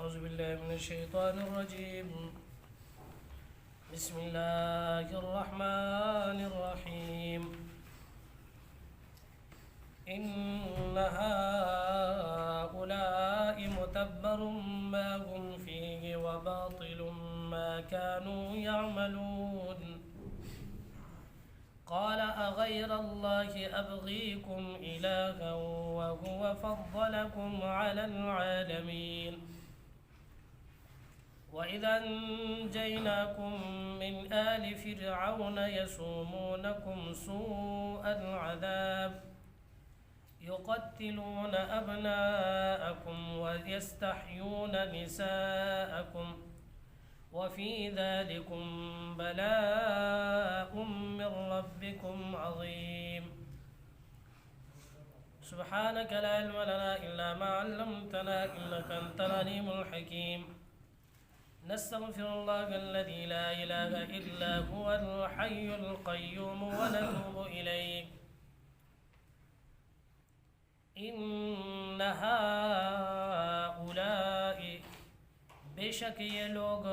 أعوذ بالله من الشيطان الرجيم. بسم الله الرحمن الرحيم. إن هؤلاء متبر ما هم فيه وباطل ما كانوا يعملون. قال أغير الله أبغيكم إلها وهو فضلكم على العالمين. وإذا أنجيناكم من آل فرعون يسومونكم سوء العذاب يقتلون أبناءكم ويستحيون نساءكم وفي ذلكم بلاء من ربكم عظيم. سبحانك لا علم لنا إلا ما علمتنا إنك أنت العليم الحكيم. نستغفر الله الذي لا إله إلا هو الحي القيوم ونتوب إليه. إن هؤلاء بے شک یہ لوگ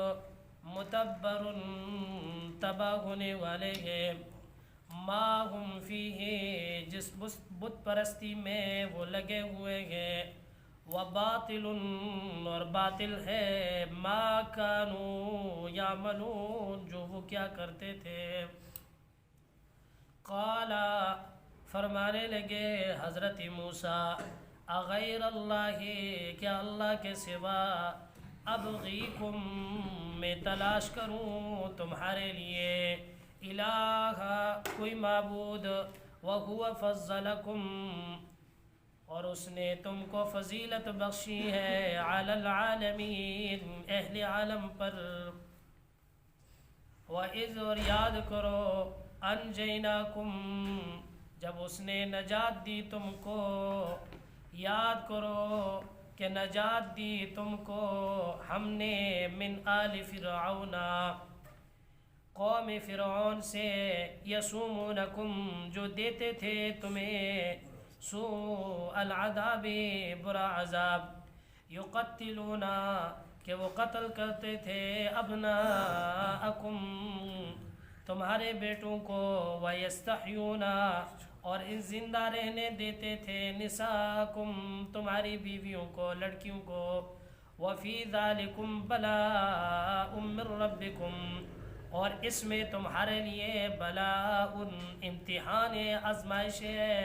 متبر تباہ ہونے والے ہیں، ما ہم فیہ جس بت پرستی میں وہ لگے ہوئے ہیں، وباطل اور باطل ہے، ما کانوا یعملون جو وہ کیا کرتے تھے. قال فرمانے لگے حضرت موسیٰ اغیر اللہ کیا اللہ کے سوا ابغیکم میں تلاش کروں تمہارے لیے الہ کوئی معبود وہو فضلکم اور اس نے تم کو فضیلت بخشی ہے علی العالمین اہل عالم پر. وَإِذْ اور یاد کرو انجیناکم جب اس نے نجات دی تم کو، یاد کرو کہ نجات دی تم کو ہم نے من آل فرعون قوم فرعون سے، یسومونکم جو دیتے تھے تمہیں سوء العذاب برا عذاب، یقتلون کہ وہ قتل کرتے تھے ابناءکم تمہارے بیٹوں کو، ویستحیون اور زندہ رہنے دیتے تھے نساءکم تمہاری بیویوں کو لڑکیوں کو، وفی ذالکم بلاء من ربکم اور اس میں تمہارے لیے بلاء امتحان آزمائش ہے،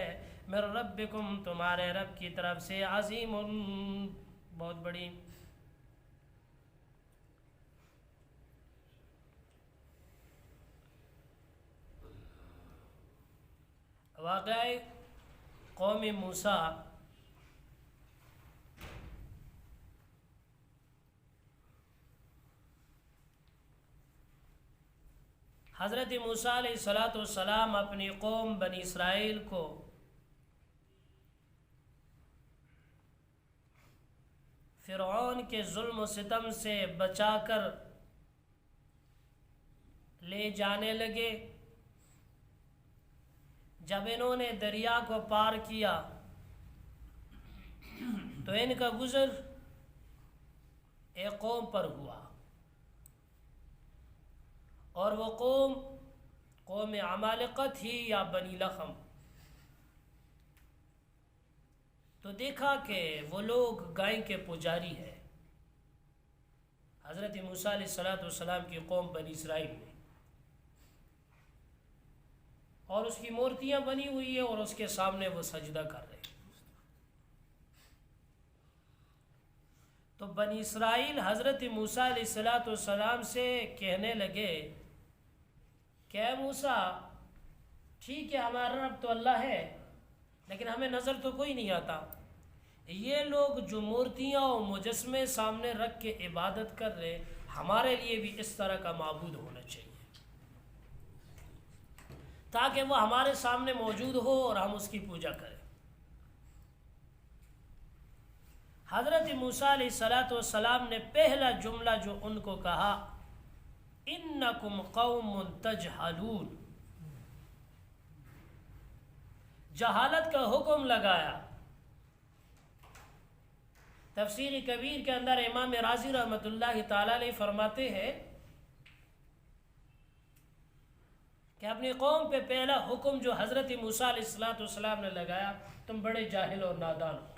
من ربکم تمہارے رب کی طرف سے، عظیم بہت بڑی. واقعہ قوم موسیٰ حضرت موسیٰ علیہ السلام اپنی قوم بنی اسرائیل کو فرعون کے ظلم و ستم سے بچا کر لے جانے لگے. جب انہوں نے دریا کو پار کیا تو ان کا گزر ایک قوم پر ہوا، اور وہ قوم عمالقہ تھی یا بنی لخم. تو دیکھا کہ وہ لوگ گائے کے پجاری ہیں. حضرت موسیٰ علیہ السلام کی قوم بنی اسرائیل میں، اور اس کی مورتیاں بنی ہوئی ہیں اور اس کے سامنے وہ سجدہ کر رہے ہیں. تو بنی اسرائیل حضرت موسیٰ علیہ السلام سے کہنے لگے کہ اے موسیٰ ٹھیک ہے ہمارا رب تو اللہ ہے لیکن ہمیں نظر تو کوئی نہیں آتا. یہ لوگ جو مورتیاں اور مجسمے سامنے رکھ کے عبادت کر رہے، ہمارے لیے بھی اس طرح کا معبود ہونا چاہیے تاکہ وہ ہمارے سامنے موجود ہو اور ہم اس کی پوجا کریں. حضرت موسیٰ علیہ السلام نے پہلا جملہ جو ان کو کہا انکم قوم تجہلون، جہالت کا حکم لگایا. تفسیر کبیر کے اندر امام رازی رحمۃ اللہ تعالی علیہ فرماتے ہیں کہ اپنی قوم پہ پہلا حکم جو حضرت موسیٰ علیہ السلام نے لگایا، تم بڑے جاہل اور نادان ہو۔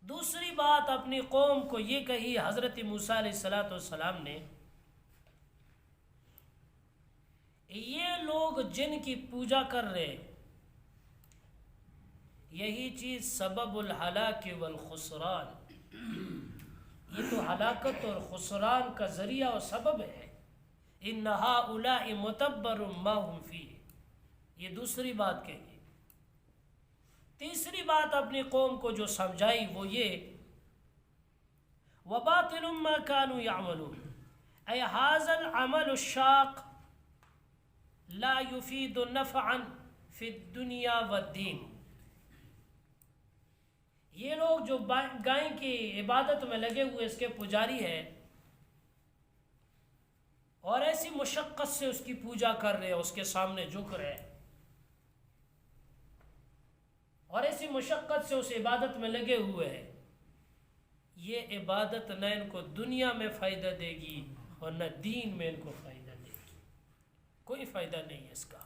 دوسری بات اپنی قوم کو یہ کہی حضرت موسیٰ علیہ السلام نے، یہ لوگ جن کی پوجا کر رہے، یہی چیز سبب الہلاک والخسران، یہ تو ہلاکت اور خسران کا ذریعہ اور سبب ہے۔ ان ہؤلاء متبر ما هم فیہ، یہ دوسری بات کہی۔ تیسری بات اپنی قوم کو جو سمجھائی وہ یہ، وباطل ما كانوا يعملون، اے هذا العمل الشاق لا يفيد نفعا في الدنيا والدین، یہ لوگ جو گائے کی عبادت میں لگے ہوئے اس کے پجاری ہیں اور ایسی مشقت سے اس کی پوجا کر رہے ہیں، اس کے سامنے جھک رہے ہیں اور ایسی مشقت سے اس عبادت میں لگے ہوئے ہیں، یہ عبادت نہ ان کو دنیا میں فائدہ دے گی اور نہ دین میں ان کو فائدہ دے گی، کوئی فائدہ نہیں ہے اس کا۔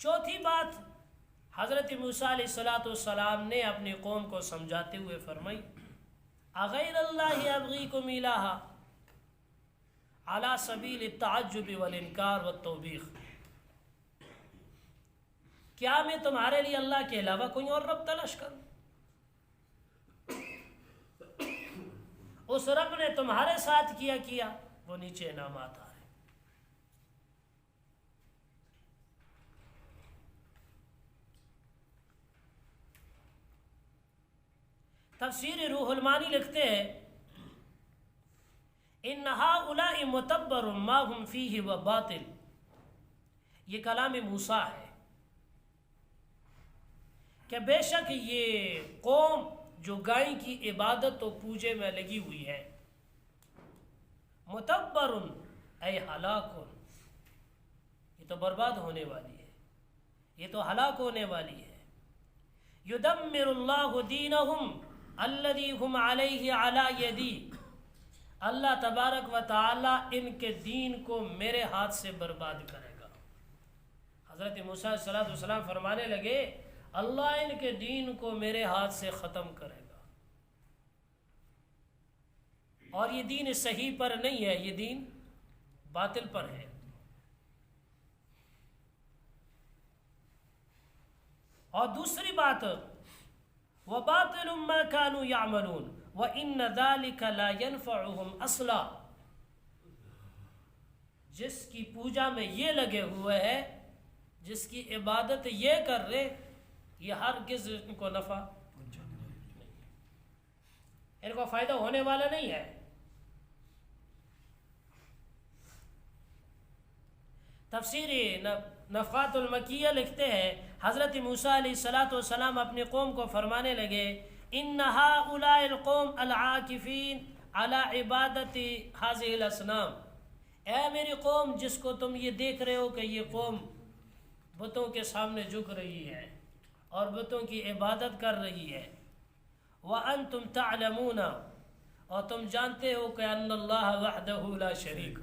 چوتھی بات حضرت موسیٰ علیہ السلام نے اپنی قوم کو سمجھاتے ہوئے فرمائی، اغیر اللہ ابغیکم الہا علی سبیل التعجب والانکار والتوبیخ، کیا میں تمہارے لیے اللہ کے علاوہ کوئی اور رب تلاش کروں؟ اس رب نے تمہارے ساتھ کیا وہ نیچے انعامات آ رہے۔ تفسیر روح المانی لکھتے ہیں، ان ہؤلاء متبر ما هم فیہ وباطل، یہ کلام موسیٰ ہے کہ بے شک یہ قوم جو گائے کی عبادت و پوجے میں لگی ہوئی ہے، متبر اے ہلاک، یہ تو برباد ہونے والی ہے، یہ تو ہلاک ہونے والی ہے۔ یدمر اللہ دینہم الذی ہم علیہ علی یدی، اللہ تبارک و تعالی ان کے دین کو میرے ہاتھ سے برباد کرے گا۔ حضرت موسیٰ علیہ السلام فرمانے لگے، اللہ ان کے دین کو میرے ہاتھ سے ختم کرے گا، اور یہ دین صحیح پر نہیں ہے، یہ دین باطل پر ہے۔ اور دوسری بات، وَبَاطِلٌ مَا كَانُوا يَعْمَلُونَ وَإِنَّ ذَلِكَ لَا يَنْفَعُهُمْ أَصْلًا، جس کی پوجا میں یہ لگے ہوئے ہیں، جس کی عبادت یہ کر رہے، یہ ہرگز ان کو نفع نہیں، ان کو فائدہ ہونے والا نہیں ہے۔ تفسیر نفقات المکیہ لکھتے ہیں، حضرت موسیٰ علیہ السلام اپنی قوم کو فرمانے لگے، ان ہؤلاء القوم العاکفین علی عبادت ہذہ الاصنام، اے میری قوم جس کو تم یہ دیکھ رہے ہو کہ یہ قوم بتوں کے سامنے جھک رہی ہے اور بتوں کی عبادت کر رہی ہے، وانتم تعلمون، اور تم جانتے ہو کہ ان اللہ وحدہ لا شریک،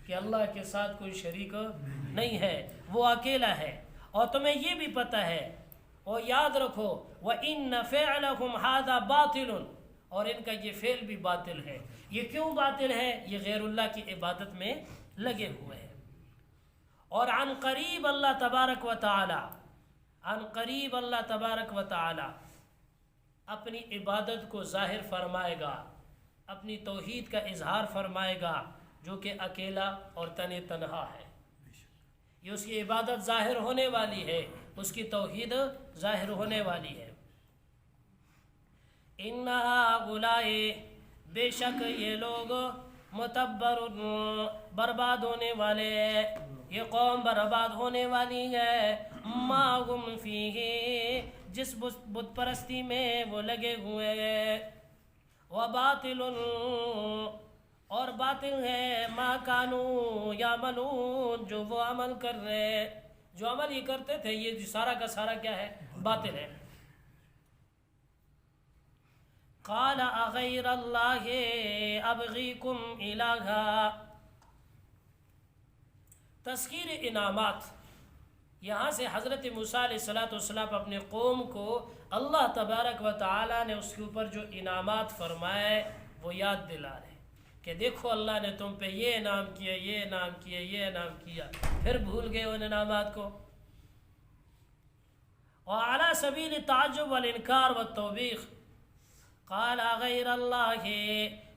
کہ اللہ کے ساتھ کوئی شریک نہیں ہے، وہ اکیلا ہے، اور تمہیں یہ بھی پتہ ہے اور یاد رکھو، وَإِنَّ فِعْلَهُمْ هَذَا بَاطِلٌ، اور ان کا یہ فعل بھی باطل ہے۔ یہ کیوں باطل ہے؟ یہ غیر اللہ کی عبادت میں لگے ہوئے ہیں۔ اور عن قریب اللہ تبارک و تعالی، عن قریب اللہ تبارک و تعالی اپنی عبادت کو ظاہر فرمائے گا، اپنی توحید کا اظہار فرمائے گا، جو کہ اکیلا اور تنہا ہے۔ یہ اس کی عبادت ظاہر ہونے والی ہے، اس کی توحید ظاہر ہونے والی ہے۔ انہا غلائے، بے شک یہ لوگ متبر، برباد ہونے والے، یہ قوم برباد ہونے والی ہے، ما ہم فیہ، جس بت پرستی میں وہ لگے ہوئے ہیں، وباطل، اور باطل ہے، ما کانوا یعملون، جو وہ عمل کر رہے، جو عمل یہ کرتے تھے یہ سارا کا سارا کیا ہے؟ باطل ہے۔ قال اغیر اللہ ابغیکم الہا، تذکیر انعامات، یہاں سے حضرت موسیٰ علیہ السلام اپنے قوم کو اللہ تبارک و تعالیٰ نے اس کے اوپر جو انعامات فرمائے وہ یاد دلا رہے کہ دیکھو اللہ نے تم پہ یہ انعام کیا، یہ انعام کیا، یہ انعام کیا، پھر بھول گئے ان انعامات کو۔ وعلی سبیل التعجب والانکار والتوبیخ قال غیر اللہ،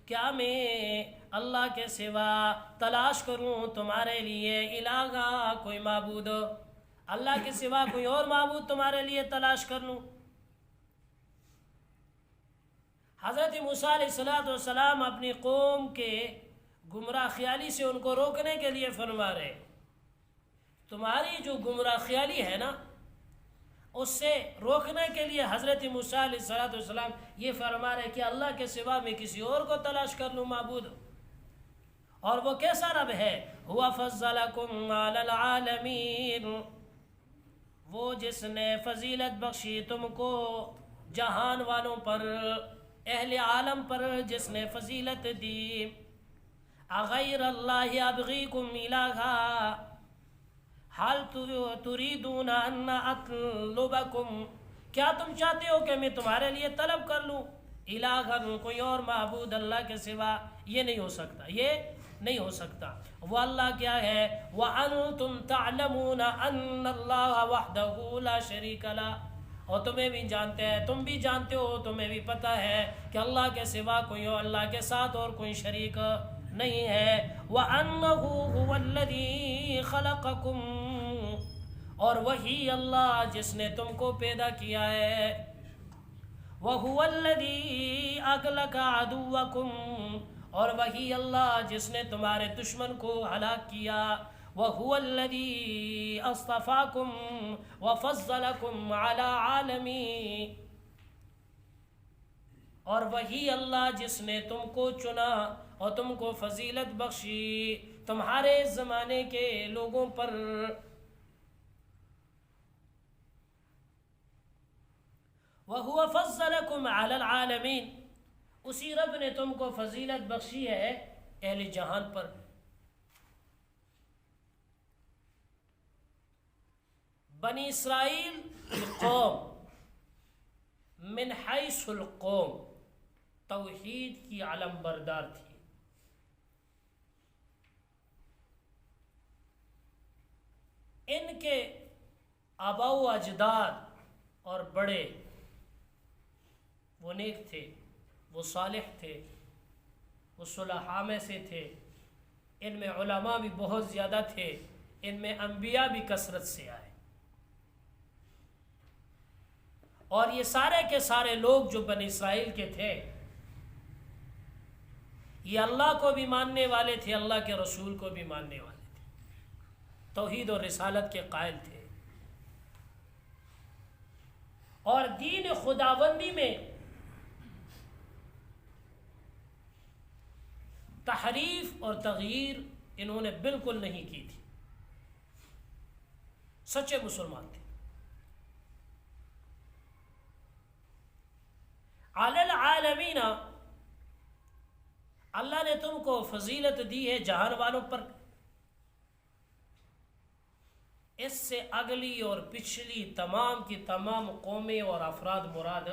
کیا میں اللہ کے سوا تلاش کروں تمہارے لیے الہا کوئی معبود، اللہ کے سوا کوئی اور معبود تمہارے لیے تلاش کر لوں؟ حضرت موسیٰ علیہ السلام اپنی قوم کے گمراہ خیالی سے ان کو روکنے کے لیے فرما رہے، تمہاری جو گمراہ خیالی ہے نا اس سے روکنے کے لیے حضرت موسیٰ علیہ السلام یہ فرما رہے کہ اللہ کے سوا میں کسی اور کو تلاش کر لوں معبود، اور وہ کیسا رب ہے؟ هو فضلکم علی العالمین، وہ جس نے فضیلت بخشی تم کو جہان والوں پر، اہل عالم پر جس نے فضیلت دی۔ اغیر اللہ ابغیکم الہا حال تریدون ان اطلبکم، کیا تم چاہتے ہو کہ میں تمہارے لیے طلب کر لوں الہا کوئی اور معبود اللہ کے سوا؟ یہ نہیں ہو سکتا، یہ نہیں ہو سکتا۔ وہ اللہ کیا ہے؟ وَأَنْتُمْ تَعْلَمُونَ أَنَّ اللَّهَ وَحْدَهُ لَا شَرِيكَ لَهُ، اور تمہیں بھی جانتے ہیں، تم بھی جانتے ہو، تمہیں بھی پتہ ہے کہ اللہ کے سوا کوئی اور، اللہ کے ساتھ اور کوئی شریک نہیں ہے۔ وَأَنَّهُ هُوَ الَّذِي خَلَقَكُمْ، اور وہی اللہ جس نے تم کو پیدا کیا ہے۔ وَهُوَ الَّذِي أَغْلَقَ عَدُوَّكُمْ، اور وہی اللہ جس نے تمہارے دشمن کو ہلاک کیا۔ وَهُوَ الَّذِي أَصْطَفَاكُمْ وَفَضَّلَكُمْ عَلَى عَالَمِينَ، اور وہی اللہ جس نے تم کو چنا اور تم کو فضیلت بخشی تمہارے زمانے کے لوگوں پر۔ وَهُوَ فَضَّلَكُمْ عَلَى الْعَالَمِينَ، اسی رب نے تم کو فضیلت بخشی ہے اہل جہان پر۔ بنی اسرائیل کی قوم من حیث القوم توحید کی علم بردار تھی، ان کے آباء و اجداد اور بڑے وہ نیک تھے، وہ صالح تھے، وہ صلحاء میں سے تھے، ان میں علماء بھی بہت زیادہ تھے، ان میں انبیاء بھی کثرت سے آئے، اور یہ سارے کے سارے لوگ جو بنی اسرائیل کے تھے یہ اللہ کو بھی ماننے والے تھے، اللہ کے رسول کو بھی ماننے والے تھے، توحید اور رسالت کے قائل تھے، اور دین خداوندی میں تحریف اور تغییر انہوں نے بالکل نہیں کی تھی، سچے مسلمان تھے۔ علی العالمین، اللہ نے تم کو فضیلت دی ہے جہان والوں پر، اس سے اگلی اور پچھلی تمام کی تمام قومیں اور افراد مراد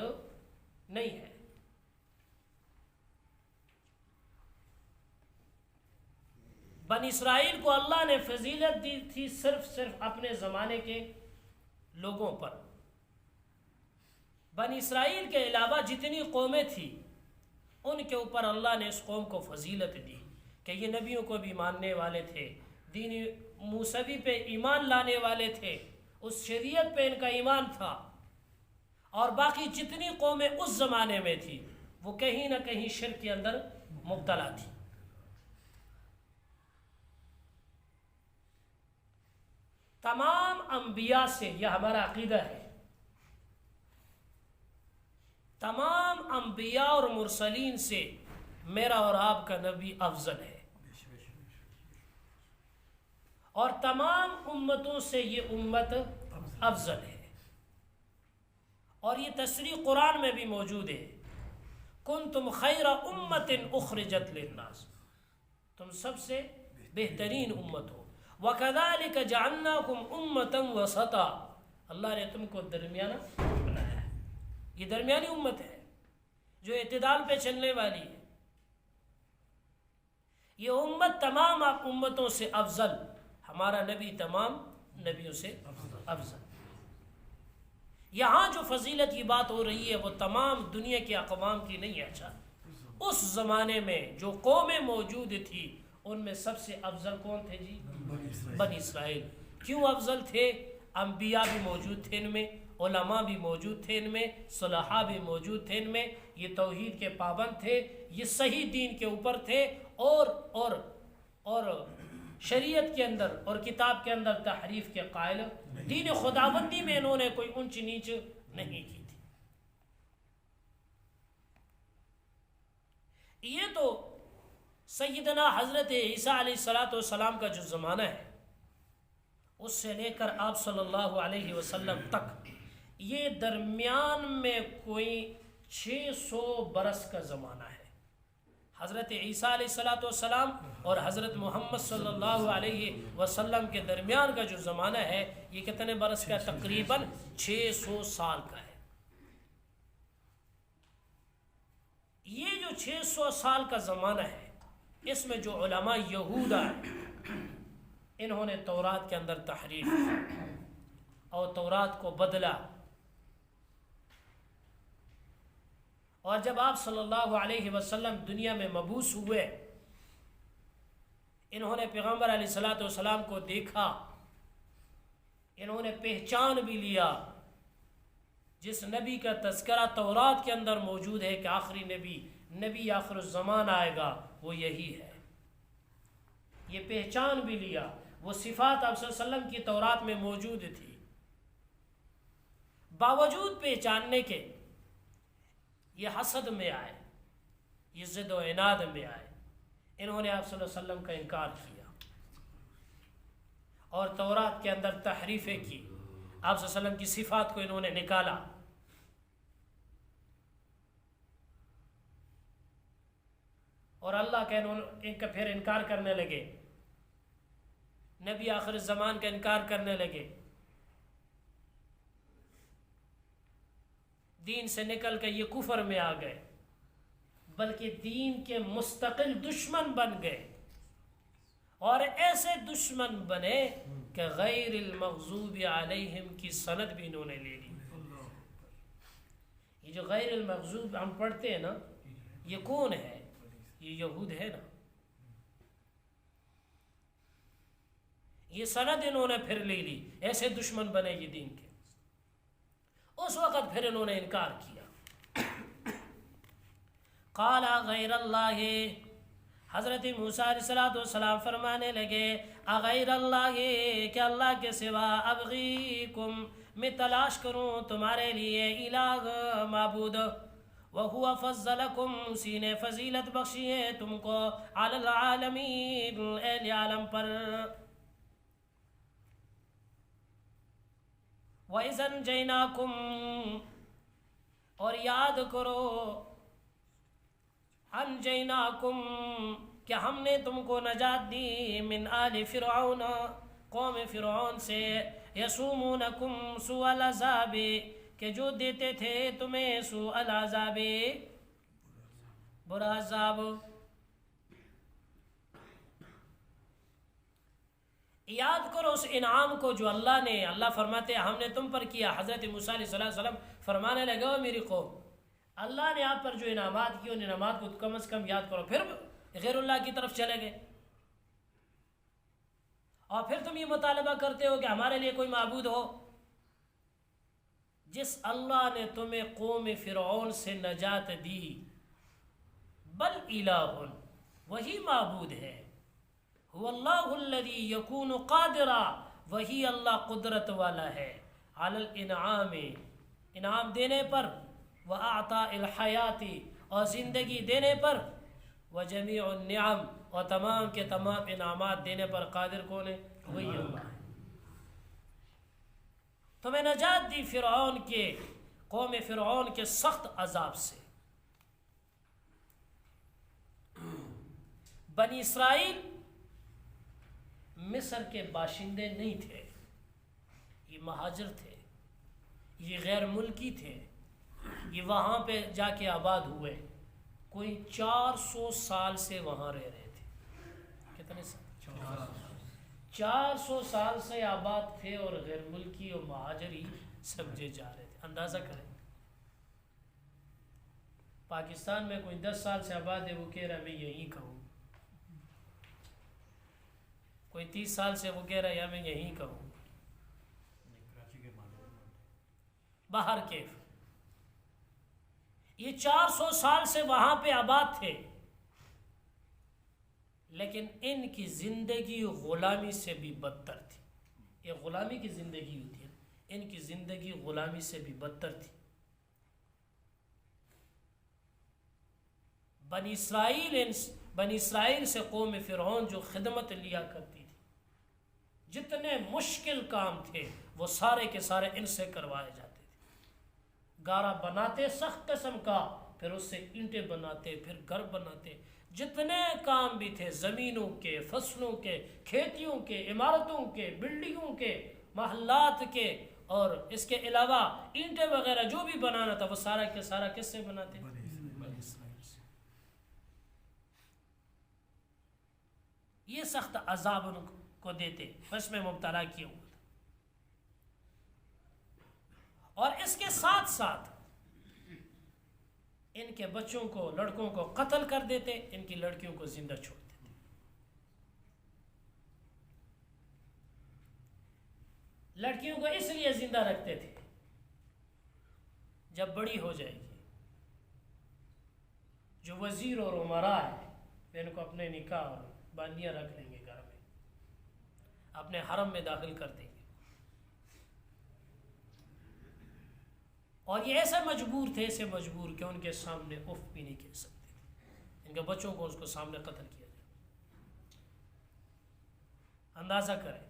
نہیں ہے۔ بنی اسرائیل کو اللہ نے فضیلت دی تھی صرف اپنے زمانے کے لوگوں پر، بنی اسرائیل کے علاوہ جتنی قومیں تھیں ان کے اوپر اللہ نے اس قوم کو فضیلت دی کہ یہ نبیوں کو بھی ماننے والے تھے، دین موسوی پہ ایمان لانے والے تھے، اس شریعت پہ ان کا ایمان تھا، اور باقی جتنی قومیں اس زمانے میں تھی وہ کہیں نہ کہیں شرک کے اندر مبتلا تھی۔ تمام انبیاء سے یہ ہمارا عقیدہ ہے، تمام انبیاء اور مرسلین سے میرا اور آپ کا نبی افضل ہے، اور تمام امتوں سے یہ امت افضل ہے. اور یہ تصریح قرآن میں بھی موجود ہے، کنتم خیر امت اخرجت للناس، تم سب سے بہترین امت ہو. وَكَذَلِكَ جَعَلْنَاكُمْ أُمَّةً وَسَطًا، اللہ نے تم کو درمیانہ بنایا ہے. یہ درمیانی امت ہے جو اعتدال پہ چلنے والی ہے. یہ امت تمام امتوں سے افضل، ہمارا نبی تمام نبیوں سے افضل. یہاں جو فضیلت کی بات ہو رہی ہے وہ تمام دنیا کے اقوام کی نہیں ہے. اچھا، اس زمانے میں جو قومیں موجود تھی ان میں سب سے افضل کون تھے جی؟ بنی اسرائیل. کیوں افضل تھے؟ انبیاء بھی موجود تھے ان میں، علماء بھی موجود تھے ان میں، صلحاء بھی موجود تھے ان میں، یہ توحید کے پابند تھے، یہ صحیح دین کے اوپر تھے، اور شریعت کے اندر اور کتاب کے اندر تحریف کے قائل، دین خداوندی میں انہوں نے کوئی اونچ نیچ نہیں کی تھی. یہ تو سیدنا حضرت عیسیٰ علیہ السلام کا جو زمانہ ہے اس سے لے کر آپ صلی اللہ علیہ وسلم تک، یہ درمیان میں کوئی 600 برس کا زمانہ ہے. حضرت عیسیٰ علیہ السلام اور حضرت محمد صلی اللہ علیہ وسلم کے درمیان کا جو زمانہ ہے یہ کتنے برس کا؟ تقریباً 600 سال کا ہے. یہ جو 600 سال کا زمانہ ہے اس میں جو علماء یہود آئے انہوں نے تورات کے اندر تحریف اور تورات کو بدلا. اور جب آپ صلی اللہ علیہ وسلم دنیا میں مبعوث ہوئے انہوں نے پیغمبر علیہ السلام کو دیکھا، انہوں نے پہچان بھی لیا جس نبی کا تذکرہ تورات کے اندر موجود ہے کہ آخری نبی آخر الزمان آئے گا، وہ یہی ہے. یہ پہچان بھی لیا، وہ صفات آپ صلی اللہ علیہ وسلم کی تورات میں موجود تھی. باوجود پہچاننے کے یہ حسد میں آئے، یہ ضد و عناد میں آئے، انہوں نے آپ صلی اللہ علیہ وسلم کا انکار کیا اور تورات کے اندر تحریفیں کی. آپ صلی اللہ علیہ وسلم کی صفات کو انہوں نے نکالا. اور اللہ کا ان کا پھر انکار کرنے لگے، نبی آخر الزمان کا انکار کرنے لگے، دین سے نکل کے یہ کفر میں آ گئے، بلکہ دین کے مستقل دشمن بن گئے. اور ایسے دشمن بنے کہ غیر المغضوب علیہم کی سند بھی انہوں نے لے لی. یہ جو غیر المغضوب ہم پڑھتے ہیں نا، یہ کون ہے؟ یہ یہود ہے نا. یہ سند انہوں نے پھر لے لی، ایسے دشمن بنے یہ دین کے. اس وقت پھر انہوں نے انکار کیا. قال غیر اللہ، حضرت موسیٰ علیہ السلام فرمانے لگے اغیر اللہ، کہ اللہ کے سوا ابغیکم، میں تلاش کروں تمہارے لیے الہ معبود، وہو فضلکم، اسی نے فضیلت بخشی ہے تم کو، علی العالمین، اہل عالم پر. وَإِذَا أَنْجَيْنَاكُمْ، اور یاد کرو، أَنْجَيْنَاكُمْ، کہ ہم نے تم کو نجات دی، من آل فرعون، قوم فرعون سے، يَسُومُونَكُمْ سُوءَ الْعَذَابِ، کہ جو دیتے تھے تمہیں سوء العذاب، برا عذاب. یاد کرو اس انعام کو جو اللہ فرماتے ہیں ہم نے تم پر کیا. حضرت موسیٰ علیہ السلام فرمانے لگے او میری قوم، اللہ نے آپ پر جو انعامات کی ان انعامات کو کم از کم یاد کرو. پھر غیر اللہ کی طرف چلے گئے اور پھر تم یہ مطالبہ کرتے ہو کہ ہمارے لیے کوئی معبود ہو. جس اللہ نے تمہیں قوم فرعون سے نجات دی، بل الہ، وہی معبود ہے. هو اللہ الذی یکون قادرا، وہی اللہ قدرت والا ہے، علی الانعام، انعام دینے پر، واعطاء الحیات، اور زندگی دینے پر، وجمیع النعم، اور تمام کے تمام انعامات دینے پر قادر کون ہے؟ وہی اللہ ہے. تمہیں نجات دی فرعون کے قوم فرعون کے سخت عذاب سے. بنی اسرائیل مصر کے باشندے نہیں تھے، یہ مہاجر تھے، یہ غیر ملکی تھے، یہ وہاں پہ جا کے آباد ہوئے. کوئی 400 سال سے وہاں رہ رہے تھے. کتنے سال؟ 400 سال سے آباد تھے اور غیر ملکی اور مہاجری سمجھے جا رہے تھے. اندازہ کریں، پاکستان میں کوئی 10 سال سے آباد ہے، وہ کہہ رہا ہے میں یہیں کہوں. کوئی 30 سال سے وہ کہہ رہا ہے یا میں یہیں کہوں. باہر کیف یہ 400 سال سے وہاں پہ آباد تھے، لیکن ان کی زندگی غلامی سے بھی بدتر تھی. یہ غلامی کی زندگی ہوتی ہے، ان کی زندگی غلامی سے بھی بدتر تھی. بنی اسرائیل سے قوم فرعون جو خدمت لیا کرتی تھی، جتنے مشکل کام تھے وہ سارے کے سارے ان سے کروائے جاتے تھے. گارا بناتے سخت قسم کا، پھر اس سے اینٹیں بناتے، پھر گھر بناتے. جتنے کام بھی تھے زمینوں کے، فصلوں کے، کھیتیوں کے، عمارتوں کے، بلڈنگوں کے، محلات کے، اور اس کے علاوہ اینٹیں وغیرہ جو بھی بنانا تھا وہ سارا کے سارا کس سے بناتے؟ بنی اسرائیل سے. یہ سخت عذاب ان کو دیتے، بس میں مبتلا کیا ہوا تھا. اور اس کے ساتھ ساتھ ان کے بچوں کو، لڑکوں کو قتل کر دیتے، ان کی لڑکیوں کو زندہ چھوڑ دیتے. لڑکیوں کو اس لیے زندہ رکھتے تھے جب بڑی ہو جائے گی، جو وزیر اور امراء ہے ان کو اپنے نکاح اور باندیاں رکھ لیں گے، گھر میں اپنے حرم میں داخل کر دیں گے. اور یہ ایسے مجبور تھے کہ ان کے سامنے اف بھی نہیں کہہ سکتے تھے. ان کے بچوں کو اس کو سامنے قتل کیا جائے. اندازہ کریں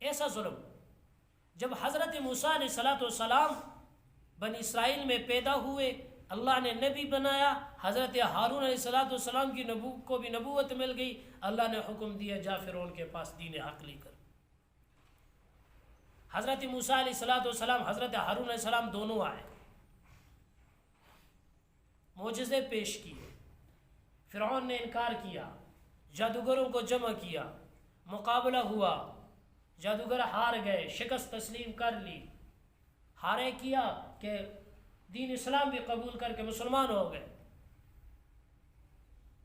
ایسا ظلم. جب حضرت موسیٰ علیہ السلام بنی اسرائیل میں پیدا ہوئے، اللہ نے نبی بنایا. حضرت ہارون علیہ السلام کی کو بھی نبوت مل گئی. اللہ نے حکم دیا جا فرعون کے پاس دین حق لے کر. حضرت موسیٰ علیہ السلام، حضرت ہارون علیہ السلام دونوں آئے، معجزے پیش کیے. فرعون نے انکار کیا، جادوگروں کو جمع کیا، مقابلہ ہوا، جادوگر ہار گئے، شکست تسلیم کر لی. ہارے کیا کہ دین اسلام بھی قبول کر کے مسلمان ہو گئے.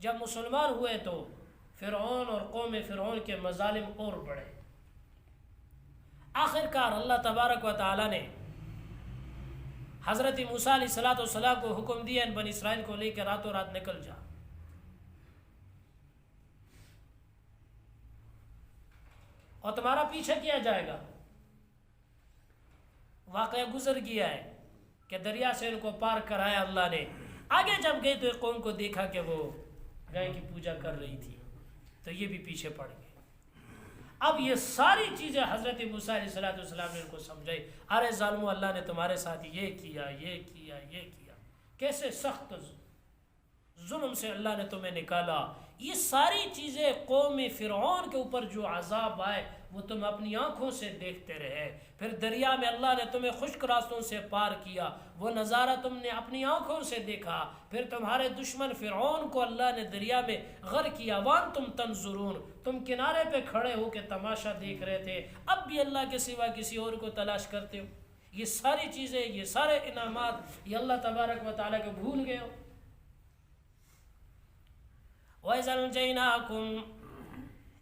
جب مسلمان ہوئے تو فرعون اور قوم فرعون کے مظالم اور بڑھے. آخر کار اللہ تبارک و تعالی نے حضرت موسیٰ علیہ السلام کو حکم دیا ان بنی اسرائیل کو لے کے راتوں رات نکل جا. اور تمہارا پیچھا کیا جائے گا. واقعہ گزر گیا ہے کہ دریا سے ان کو پار کرایا اللہ نے. آگے جب گئے تو ایک قوم کو دیکھا کہ وہ گائے کی پوجا کر رہی تھی، تو یہ بھی پیچھے پڑ گئے. اب یہ ساری چیزیں حضرت موسیٰ علیہ السلام نے ان کو سمجھائی. ارے ظالمو، اللہ نے تمہارے ساتھ یہ کیا، یہ کیا، یہ کیا، کیسے سخت ظلم سے اللہ نے تمہیں نکالا. یہ ساری چیزیں قوم فرعون کے اوپر جو عذاب آئے وہ تم اپنی آنکھوں سے دیکھتے رہے. پھر دریا میں اللہ نے تمہیں خشک راستوں سے پار کیا، وہ نظارہ تم نے اپنی آنکھوں سے دیکھا. پھر تمہارے دشمن فرعون کو اللہ نے دریا میں غرق کیا. وانتم تنظرون، تم کنارے پہ کھڑے ہو کے تماشا دیکھ رہے تھے. اب بھی اللہ کے سوا کسی اور کو تلاش کرتے ہو. یہ ساری چیزیں، یہ سارے انعامات، یہ اللہ تبارک و تعالیٰ کو بھول گئے ہو. وَإِذَا نَجَّيْنَاكُمْ،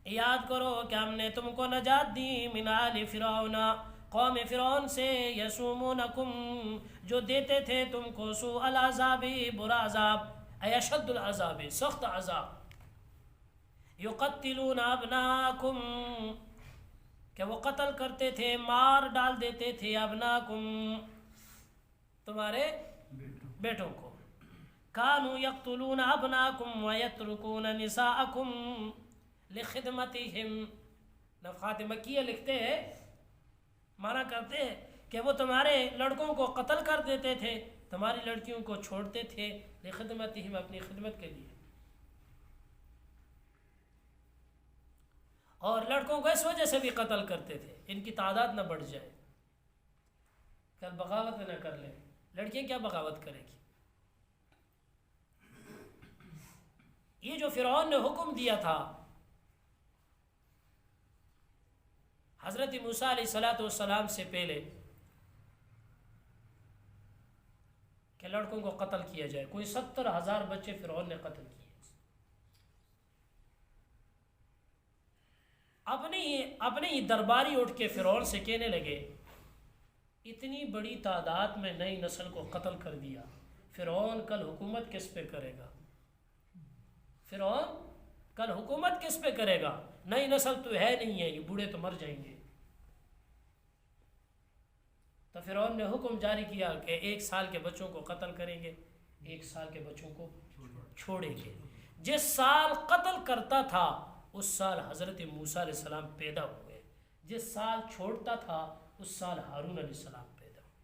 یاد کرو کہ ہم نے تم کو نجات دی، من آل فرعون، قوم فرعون سے، یسومونکم، جو دیتے تھے تم کو، سوء العذاب، برا عذاب، اے اشد العذاب، سخت عذاب. یقتلون ابناکم، کہ وہ قتل کرتے تھے، مار ڈال دیتے تھے، ابناکم، تمہارے بیٹوں کو. کانوا یقتلون ابناکم ویترکون نساءکم لخدمتہم. نفحات مکیہ لکھتے ہیں، مانا کرتے ہیں کہ وہ تمہارے لڑکوں کو قتل کر دیتے تھے، تمہاری لڑکیوں کو چھوڑتے تھے، لخدمتہم، اپنی خدمت کے لیے. اور لڑکوں کو اس وجہ سے بھی قتل کرتے تھے ان کی تعداد نہ بڑھ جائے، کل بغاوت نہ کر لیں. لڑکیاں کیا بغاوت کرے گی؟ یہ جو فرعون نے حکم دیا تھا حضرت موسیٰ علیہ السلام سے پہلے کہ لڑکوں کو قتل کیا جائے، کوئی 70,000 بچے فرعون نے قتل کیے. اپنے ہی درباری اٹھ کے فرعون سے کہنے لگے اتنی بڑی تعداد میں نئی نسل کو قتل کر دیا، فرعون کل حکومت کس پہ کرے گا؟ فرعون کل حکومت کس پہ کرے گا؟ نئی نسل تو ہے نہیں ہے، یہ بوڑھے تو مر جائیں گے. تو فرعون نے حکم جاری کیا کہ 1 سال کے بچوں کو قتل کریں گے، 1 سال کے بچوں کو چھوڑیں گے. جس سال قتل کرتا تھا اس سال حضرت موسیٰ علیہ السلام پیدا ہوئے، جس سال چھوڑتا تھا اس سال ہارون علیہ السلام پیدا ہوئے.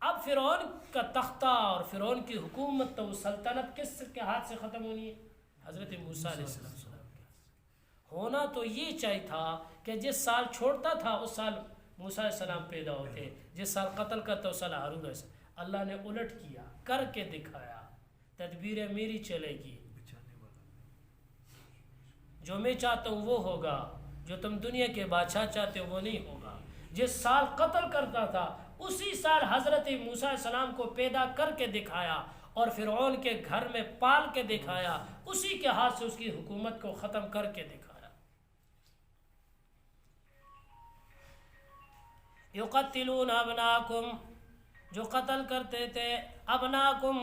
اب فرعون کا تختہ اور فرعون کی حکومت تو سلطنت کس کے ہاتھ سے ختم ہونی ہے؟ حضرت موسیٰ علیہ السلام کے ہاتھ سے. ہونا تو یہ چاہیے تھا کہ جس سال چھوڑتا تھا اس سال موسیٰ علیہ السلام پیدا ہوتے، جس سال قتل کرتا اس سال ہارون علیہ السلام. اللہ نے الٹ کیا، کر کے دکھایا. تدبیر میری چلے گی، جو میں چاہتا ہوں وہ ہوگا، جو تم دنیا کے بادشاہ چاہتے ہو وہ نہیں ہوگا. جس سال قتل کرتا تھا اسی سال حضرت موسیٰ علیہ السلام کو پیدا کر کے دکھایا اور فرعون کے گھر میں پال کے دکھایا، اسی کے ہاتھ سے اس کی حکومت کو ختم کر کے دکھایا. یقتلون ابناکم، جو قتل کرتے تھے، ابناکم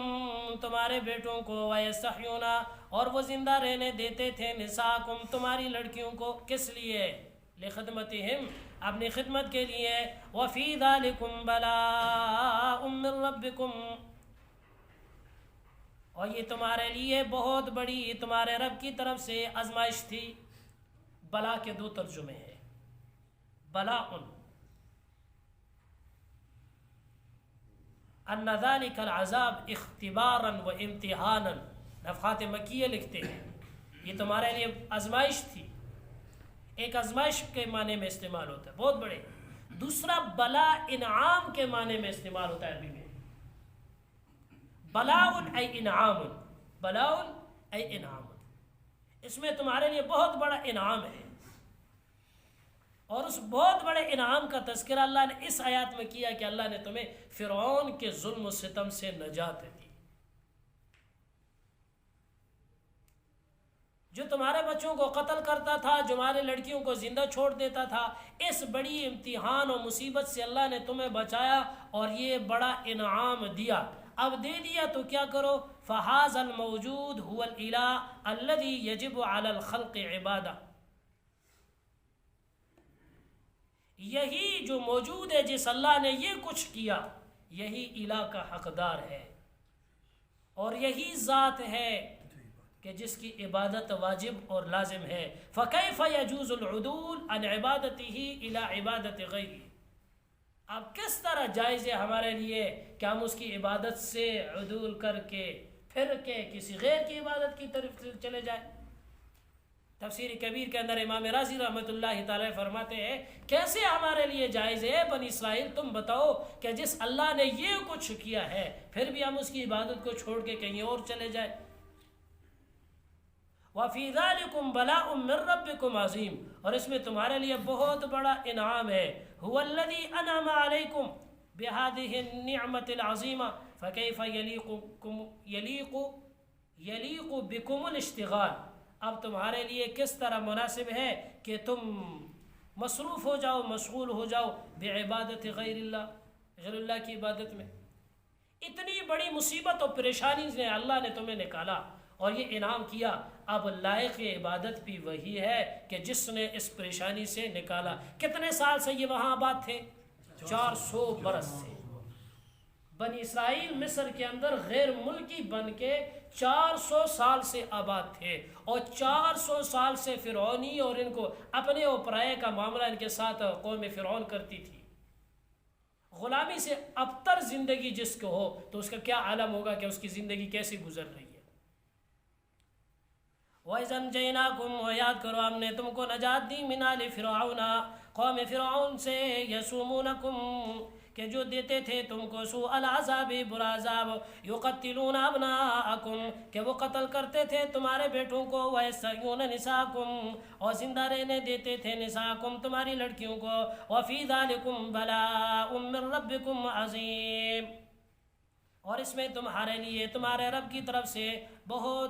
تمہارے بیٹوں کو، ویستحیون اور وہ زندہ رہنے دیتے تھے، نساءکم تمہاری لڑکیوں کو. کس لیے؟ لخدمتہم، اپنی خدمت کے لیے. وفی ذالکم بلاء من ربکم، اور یہ تمہارے لیے بہت بڑی تمہارے رب کی طرف سے آزمائش تھی. بلا کے 2 ترجمے ہیں. بلاء ان ذلك العذاب اختبارا و امتحانا. نفحات مکیہ لکھتے ہیں یہ تمہارے لیے آزمائش تھی. ایک آزمائش کے معنی میں استعمال ہوتا ہے بہت بڑے. دوسرا بلا انعام کے معنی میں استعمال ہوتا ہے عربی میں. بلاء ای انعام، بلاء ای انعام، اس میں تمہارے لیے بہت بڑا انعام ہے. اور اس بہت بڑے انعام کا تذکرہ اللہ نے اس آیات میں کیا کہ اللہ نے تمہیں فرعون کے ظلم و ستم سے نجات دی. جو تمہارے بچوں کو قتل کرتا تھا، جو ہمارے لڑکیوں کو زندہ چھوڑ دیتا تھا، اس بڑی امتحان اور مصیبت سے اللہ نے تمہیں بچایا اور یہ بڑا انعام دیا. اب دے دیا تو کیا کرو؟ فہذا الموجود هو الالہ الذی یجب علی الخلق عبادہ. یہی جو موجود ہے، جس اللہ نے یہ کچھ کیا، یہی الہ کا حقدار ہے اور یہی ذات ہے کہ جس کی عبادت واجب اور لازم ہے. فَكَيْفَ يَجُوزُ الْعُدُولُ عَنْ عِبَادَتِهِ إِلَىٰ عِبَادَةِ غَيْرِهِ. اب کس طرح جائز ہے ہمارے لیے کہ ہم اس کی عبادت سے عدول کر کے پھر کے کسی غیر کی عبادت کی طرف چلے جائیں. تفسیر کبیر کے اندر امام رازی رحمۃ اللہ تعالی فرماتے ہیں کیسے ہمارے لیے جائز ہے بنی اسرائیل تم بتاؤ کہ جس اللہ نے یہ کچھ کیا ہے پھر بھی ہم اس کی عبادت کو چھوڑ کے کہیں اور چلے جائیں. وَفِي ذَلِكُمْ بَلَاءٌ مِّن رَبِّكُمْ عَظِيمٌ، اور اس میں تمہارے لیے بہت بڑا انعام ہے. هُوَ الَّذِي أَنْعَمَ عَلَيْكُمْ بِهَذِهِ النِّعْمَةِ الْعَظِيمَةِ فَكَيْفَ يَلِيقُ بِكُمُ الاشتغال. اب تمہارے لیے کس طرح مناسب ہے کہ تم مصروف ہو جاؤ، مشغول ہو جاؤ بعبادت غیر اللہ، غیر اللہ کی عبادت میں. اتنی بڑی مصیبت اور پریشانی سے اللہ نے تمہیں نکالا اور یہ انعام کیا. اب لائق عبادت بھی وہی ہے کہ جس نے اس پریشانی سے نکالا. کتنے سال سے یہ وہاں آباد تھے؟ 400 برس سے. بنی اسرائیل مصر کے اندر غیر ملکی بن کے 400 سال سے آباد تھے، اور 400 سال سے فرعونی اور ان کو اپنے اوپرائے کا معاملہ ان کے ساتھ قوم فرعون کرتی تھی۔ غلامی سے ابتر زندگی جس کو ہو تو اس کا کیا عالم ہوگا کہ اس کی زندگی کیسی گزر رہی ہے۔ وَإِذَا أَنْجَيْنَاكُمْ، اور یاد کرو ہم نے تم کو نجات دی، من آل فرعون، قوم فرعون سے، یسومونکم، کہ جو دیتے تھے تم کو، سوء العذاب، برا عذاب، یقتلون ابناءکم، کہ وہ قتل کرتے تھے تمہارے بیٹوں کو، ویستحیون نساءکم، اور زندہ رہنے دیتے تھے نساءکم، تمہاری لڑکیوں کو، وفی ذالکم بلاء من ربکم عظیم، اور اس میں تمہارے لیے تمہارے رب کی طرف سے بہت